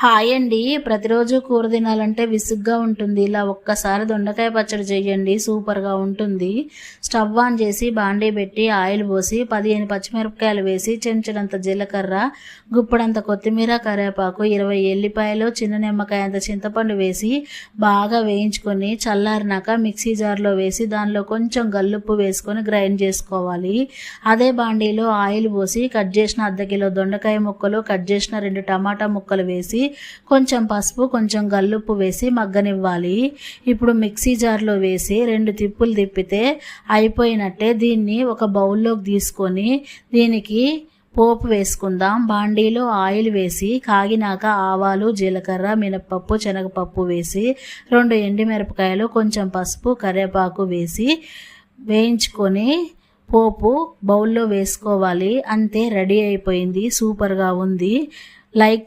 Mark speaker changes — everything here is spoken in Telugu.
Speaker 1: హాయ్ అండి. ప్రతిరోజు కూర తినాలంటే విసుగ్గా ఉంటుంది. ఇలా ఒక్కసారి దొండకాయ పచ్చడి చేయండి, సూపర్గా ఉంటుంది. స్టవ్ ఆన్ చేసి బాండీ పెట్టి ఆయిల్ పోసి 15 పచ్చిమిరపకాయలు వేసి చెంచడంత జీలకర్ర, గుప్పడంత కొత్తిమీర, కరివేపాకు, 20 ఎల్లిపాయలు, చిన్న నిమ్మకాయ అంత చింతపండు వేసి బాగా వేయించుకొని చల్లారినాక మిక్సీ జార్లో వేసి దానిలో కొంచెం గల్లుప్పు వేసుకొని గ్రైండ్ చేసుకోవాలి. అదే బాండీలో ఆయిల్ పోసి కట్ చేసిన అర్ధ కిలో దొండకాయ ముక్కలు, కట్ చేసిన 2 టమాటా ముక్కలు వేసి కొంచెం పసుపు, కొంచెం గల్లుప్పు వేసి మగ్గనివ్వాలి. ఇప్పుడు మిక్సీ జార్లో వేసి 2 తిప్పులు తిప్పితే అయిపోయినట్టే. దీన్ని ఒక బౌల్లోకి తీసుకొని దీనికి పోపు వేసుకుందాం. బాండీలో ఆయిల్ వేసి కాగినాక ఆవాలు, జీలకర్ర, మినపప్పు, శనగపప్పు వేసి 2 ఎండుమిరపకాయలు, కొంచెం పసుపు, కరివేపాకు వేసి వేయించుకొని పోపు బౌల్లో వేసుకోవాలి. అంతే, రెడీ అయిపోయింది. సూపర్గా ఉంది. లైక్